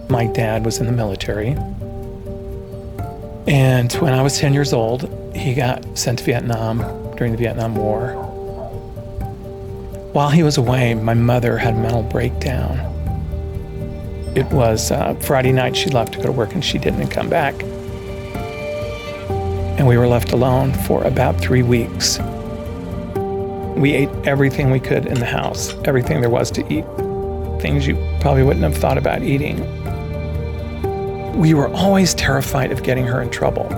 My dad was in the military. And when I was 10 years old, he got sent to Vietnam during the Vietnam War. While he was away, my mother had a mental breakdown. It was Friday night. She left to go to work and she didn't come back. And we were left alone for about 3 weeks. We ate everything we could in the house, everything there was to eat, things you probably wouldn't have thought about eating. We were always terrified of getting her in trouble.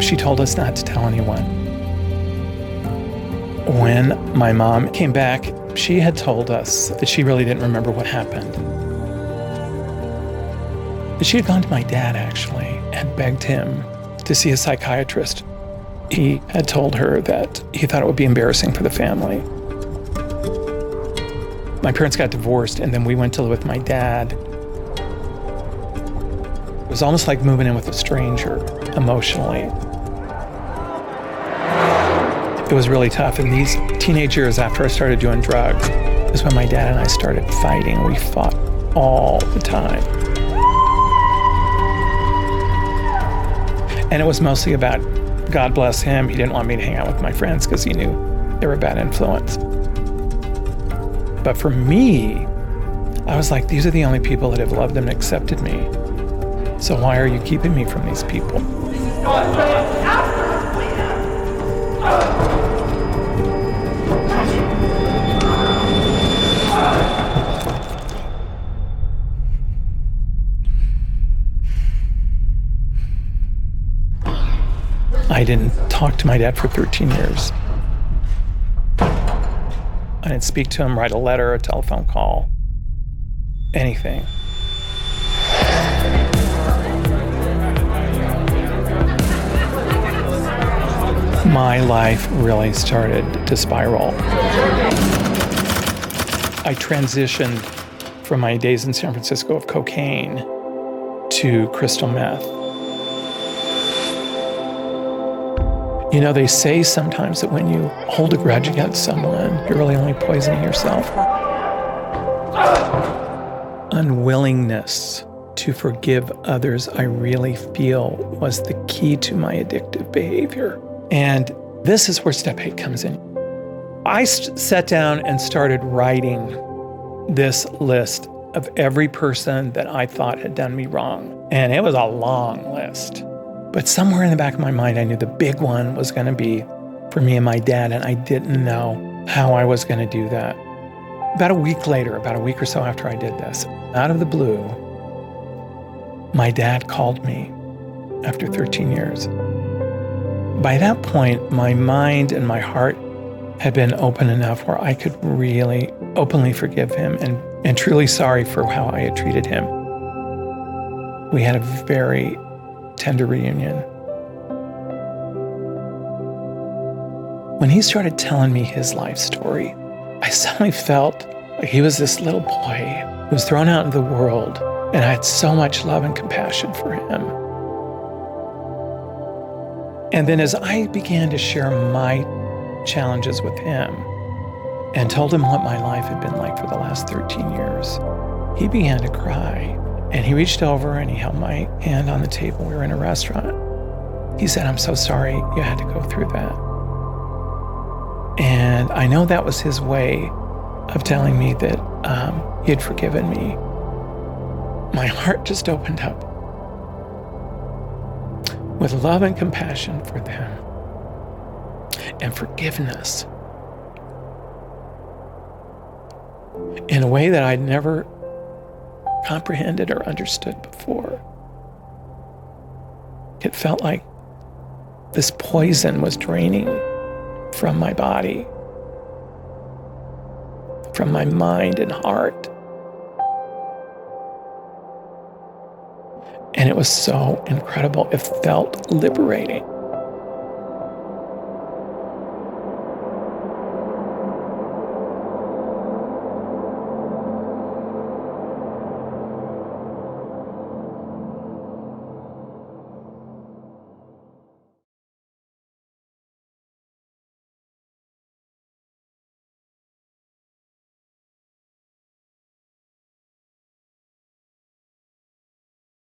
She told us not to tell anyone. When my mom came back, she had told us that she really didn't remember what happened. But she had gone to my dad, actually, and begged him to see a psychiatrist. He had told her that he thought it would be embarrassing for the family. My parents got divorced, and then we went to live with my dad. It was almost like moving in with a stranger emotionally. It was really tough. In these teenage years after I started doing drugs, is when my dad and I started fighting. We fought all the time. And it was mostly about, God bless him, he didn't want me to hang out with my friends because he knew they were a bad influence. But for me, I was like, these are the only people that have loved and accepted me. So why are you keeping me from these people? I didn't talk to my dad for 13 years. I didn't speak to him, write a letter, a telephone call, anything. My life really started to spiral. I transitioned from my days in San Francisco of cocaine to crystal meth. You know, they say sometimes that when you hold a grudge against someone, you're really only poisoning yourself. Unwillingness to forgive others, I really feel, was the key to my addictive behavior. And this is where step 8 comes in. I sat down and started writing this list of every person that I thought had done me wrong. And it was a long list. But somewhere in the back of my mind, I knew the big one was going to be for me and my dad, and I didn't know how I was going to do that. About a week later, about a week or so after I did this, out of the blue, my dad called me after 13 years. By that point, my mind and my heart had been open enough where I could really openly forgive him and truly sorry for how I had treated him. We had a very tender reunion. When he started telling me his life story, I suddenly felt like he was this little boy who was thrown out into the world, and I had so much love and compassion for him. And then as I began to share my challenges with him and told him what my life had been like for the last 13 years, he began to cry. And he reached over and he held my hand on the table. We were in a restaurant. He said, "I'm so sorry you had to go through that." And I know that was his way of telling me that he had forgiven me. My heart just opened up with love and compassion for them and forgiveness in a way that I'd never comprehended or understood before. It felt like this poison was draining from my body, from my mind and heart. And it was so incredible. It felt liberating.